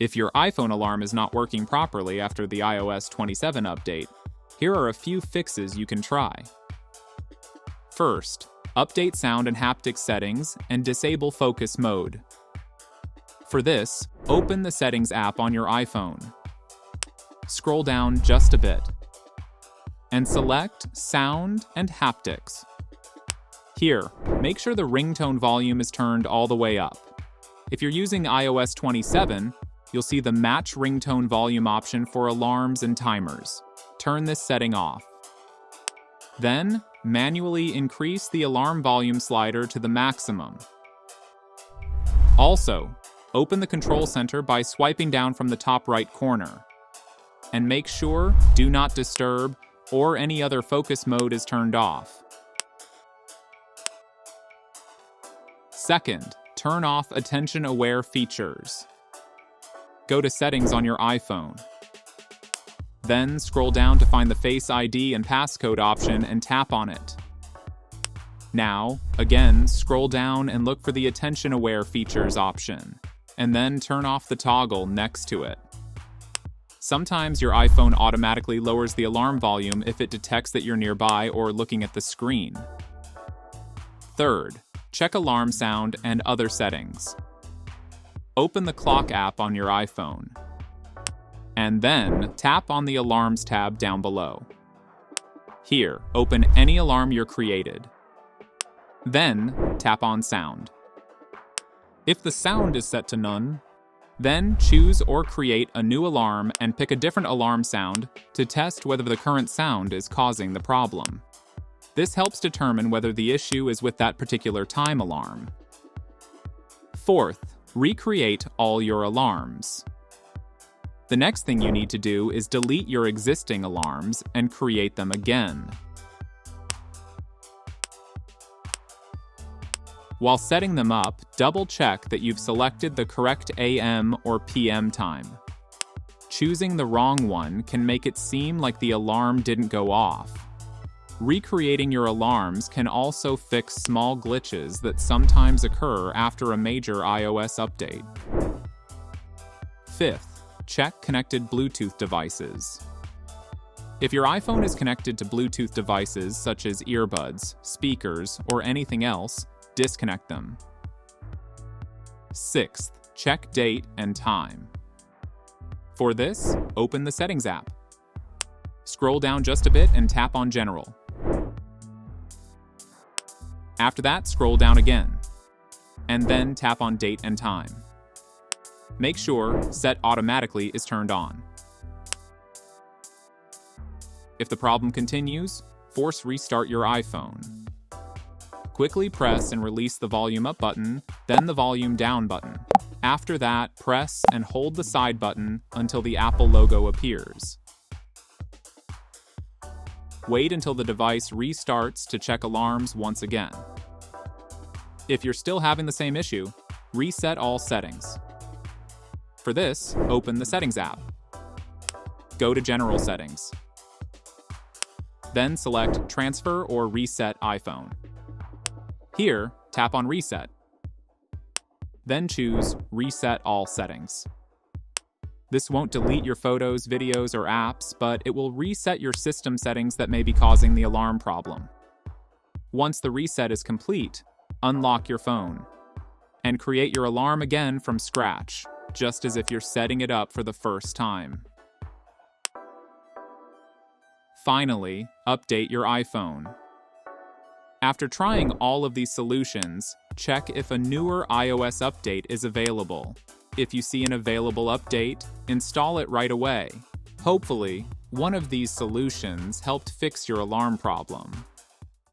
If your iPhone alarm is not working properly after the iOS 27 update, here are a few fixes you can try. First, update sound and haptic settings and disable focus mode. For this, open the Settings app on your iPhone. Scroll down just a bit and select Sound and Haptics. Here, make sure the ringtone volume is turned all the way up. If you're using iOS 27, you'll see the Match Ringtone Volume option for alarms and timers. Turn this setting off. Then, manually increase the alarm volume slider to the maximum. Also, open the Control Center by swiping down from the top right corner. And make sure Do Not Disturb or any other focus mode is turned off. Second, turn off attention-aware features. Go to Settings on your iPhone. Then scroll down to find the Face ID and passcode option and tap on it. Now, again, scroll down and look for the attention-aware features option, and then turn off the toggle next to it. Sometimes your iPhone automatically lowers the alarm volume if it detects that you're nearby or looking at the screen. Third, check alarm sound and other settings. Open the Clock app on your iPhone, and then tap on the Alarms tab down below. Here, open any alarm you created. Then, tap on Sound. If the sound is set to none, then choose or create a new alarm and pick a different alarm sound to test whether the current sound is causing the problem. This helps determine whether the issue is with that particular time alarm. Fourth, recreate all your alarms. The next thing you need to do is delete your existing alarms and create them again. While setting them up, double-check that you've selected the correct AM or PM time. Choosing the wrong one can make it seem like the alarm didn't go off. Recreating your alarms can also fix small glitches that sometimes occur after a major iOS update. Fifth, check connected Bluetooth devices. If your iPhone is connected to Bluetooth devices such as earbuds, speakers, or anything else, disconnect them. Sixth, check date and time. For this, open the Settings app. Scroll down just a bit and tap on General. After that, scroll down again, and then tap on Date and Time. Make sure Set Automatically is turned on. If the problem continues, force restart your iPhone. Quickly press and release the volume up button, then the volume down button. After that, press and hold the side button until the Apple logo appears. Wait until the device restarts to check alarms once again. If you're still having the same issue, reset all settings. For this, open the Settings app. Go to General Settings. Then select Transfer or Reset iPhone. Here, tap on Reset. Then choose Reset All Settings. This won't delete your photos, videos, or apps, but it will reset your system settings that may be causing the alarm problem. Once the reset is complete, unlock your phone and create your alarm again from scratch, just as if you're setting it up for the first time. Finally, update your iPhone. After trying all of these solutions, check if a newer iOS update is available. If you see an available update, install it right away. Hopefully, one of these solutions helped fix your alarm problem.